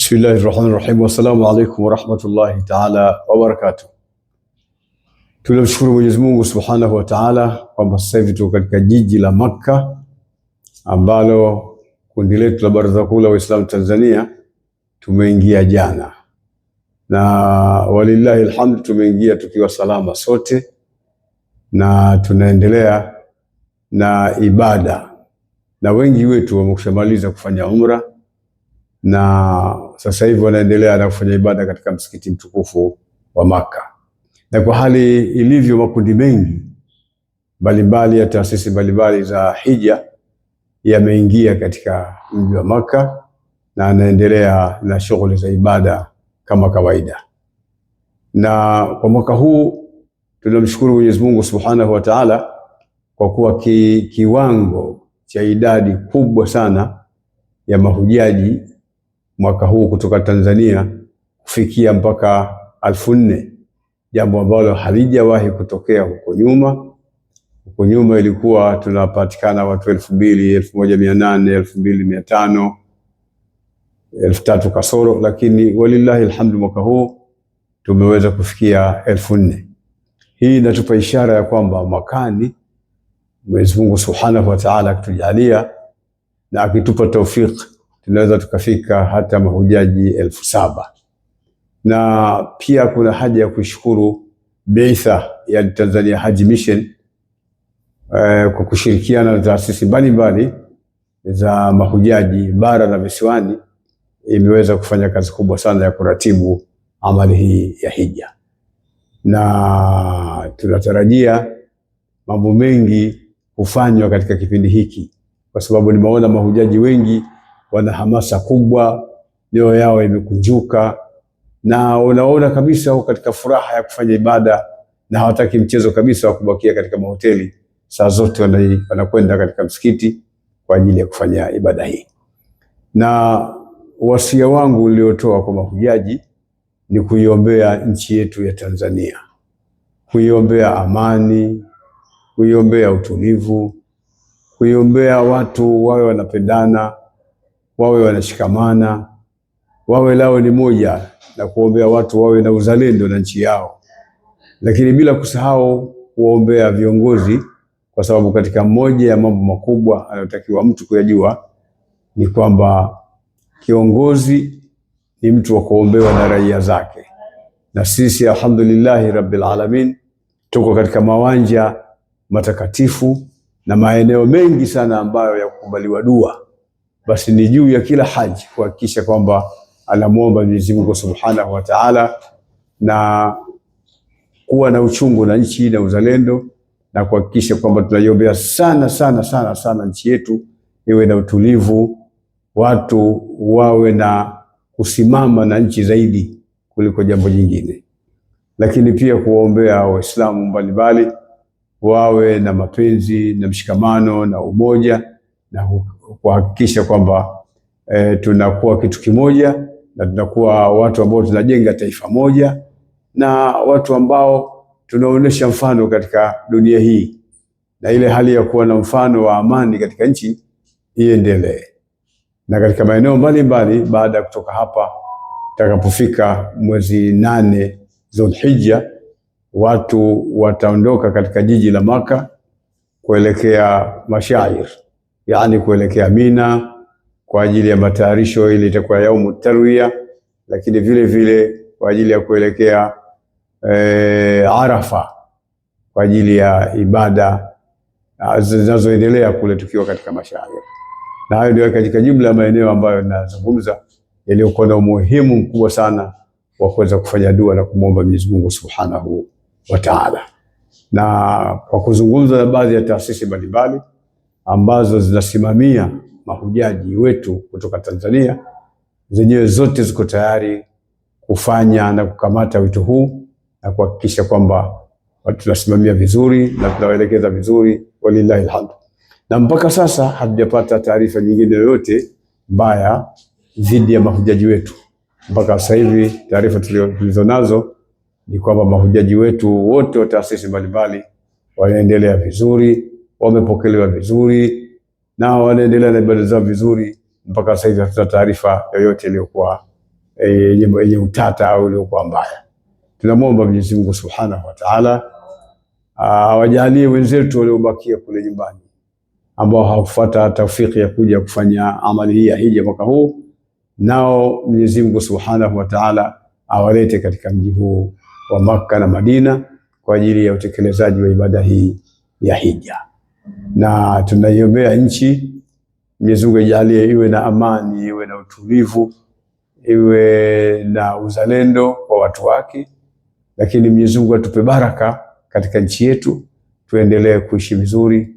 Bismillahirrahmanirrahim. Wassalamu alaikum warahmatullahi taala wabarakatuh. Tunamshukuru Mwenyezi Mungu Subhanahu wa Ta'ala kwamba sasa hivi tuko katika jiji la Makka ambalo kundi letu la Baraza Kuu la Waislamu Tanzania tumeingia jana, na walillahi alhamd tumeingia tukiwa salama sote, na tunaendelea na ibada, na wengi wetu wameshamaliza kufanya umra na sasa hivi wanaendelea na kufanya ibada katika msikiti mtukufu wa Makka. Na kwa hali ilivyo, makundi mengi mbalimbali ya taasisi mbalimbali za hija yameingia katika mji wa Makka na anaendelea na shughuli za ibada kama kawaida. Na kwa mwaka huu tunamshukuru Mwenyezi Mungu Subhanahu wa Ta'ala kwa kuwa kiwango cha idadi kubwa sana ya mahujaji mwaka huu kutoka Tanzania kufikia mpaka 4,000, jambo ambalo halijawahi kutokea huko nyuma. Huko nyuma ilikuwa tunapatikana watu 2,000, 1,800, 2,500, 3,000 kasoro, lakini walillahi alhamdu mwaka huu tumeweza kufikia 4,000. Hii inatupa ishara ya kwamba mwakani Mwenyezi Mungu Subhanahu wa Ta'ala akitujalia na akitupa taufiki tunaweza tukafika hata mahujaji 7,000. Na pia kuna haja ya kushukuru Beitha ya Tanzania Haji Mission kwa kushirikiana na taasisi mbalimbali za mahujaji bara na visiwani, imeweza kufanya kazi kubwa sana ya kuratibu amali hii ya hija, na tunatarajia mambo mengi kufanywa katika kipindi hiki, kwa sababu nimeona mahujaji wengi wana hamasa kubwa, mioyo yao imekunjuka, na unaona kabisa wako katika furaha ya kufanya ibada na hawataki mchezo kabisa wa kubakia katika mahoteli. Saa zote wanakwenda katika msikiti kwa ajili ya kufanya ibada hii. Na wasia wangu uliotoa kwa mahujaji ni kuiombea nchi yetu ya Tanzania, kuiombea amani, kuiombea utulivu, kuiombea watu wawe wanapendana, wawe wanashikamana, wawe lao ni moja, na kuombea watu wawe na uzalendo na nchi yao, lakini bila kusahau kuombea viongozi, kwa sababu katika moja ya mambo makubwa anayotakiwa mtu kuyajua ni kwamba kiongozi ni mtu wa kuombewa na raia zake. Na sisi alhamdulillahi rabbil alamin tuko katika mawanja matakatifu na maeneo mengi sana ambayo ya kukubaliwa dua. Basi ni juu ya kila haji kuhakikisha kwamba anamuomba Mwenyezi Mungu Subhanahu wa Ta'ala na kuwa na uchungu na nchi na uzalendo, na kuhakikisha kwamba tunaiombea sana sana sana sana nchi yetu iwe na utulivu, watu wawe na kusimama na nchi zaidi kuliko jambo jingine. Lakini pia kuwaombea Waislamu mbalimbali wawe na mapenzi na mshikamano na umoja, na kuhakikisha kwamba tunakuwa kitu kimoja, na tunakuwa watu ambao tunajenga taifa moja, na watu ambao tunaonesha mfano katika dunia hii, na ile hali ya kuwa na mfano wa amani katika nchi iendelee. Na katika maeneo mbalimbali baada ya kutoka hapa, takapofika mwezi 8 Dhulhijja, watu wataondoka katika jiji la Makka kuelekea mashair, yani kuelekea Mina kwa ajili ya matayarisho, ili itakuwa yaumu tarwiya, lakini vile vile kwa ajili ya kuelekea Arafa kwa ajili ya ibada zinazoendelea kule tukiwa katika mashair. Na hayo ndio katika jumla ya maeneo ambayo ninazungumza yaliyokuwa na umuhimu mkubwa sana wa kuweza kufanya dua na kumwomba Mwenyezi Mungu Subhanahu wa Ta'ala. Na kwa kuzungumza na baadhi ya taasisi mbalimbali ambazo zinasimamia mahujaji wetu kutoka Tanzania, zenyewe zote ziko tayari kufanya na kukamata wito huu na kuhakikisha kwamba tunasimamia vizuri na tunawaelekeza vizuri, walillahi alhamd. Na mpaka sasa hatujapata taarifa nyingine yoyote mbaya dhidi ya mahujaji wetu. Mpaka sasa hivi taarifa tulizonazo ni kwamba mahujaji wetu wote wa taasisi mbalimbali wanaendelea vizuri, wamepokelewa vizuri na wanaendelea na ibada zao vizuri. Mpaka sasa hivi hatuna taarifa yoyote iliyokuwa yenye utata au iliyokuwa mbaya. Tunamwomba Mwenyezi Mungu Subhanahu wa Ta'ala awajalie wenzetu waliobakia kule nyumbani ambao hawakufuata taufiki ya kuja kufanya amali hii ya hija mwaka huu, nao Mwenyezi Mungu Subhanahu wa Ta'ala awalete katika mji huu wa Makka na Madina kwa ajili ya utekelezaji wa ibada hii ya hija. Na tunaiombea nchi, Mwenyezi Mungu ajalie iwe na amani, iwe na utulivu, iwe na uzalendo kwa watu wake, lakini Mwenyezi Mungu atupe baraka katika nchi yetu, tuendelee kuishi vizuri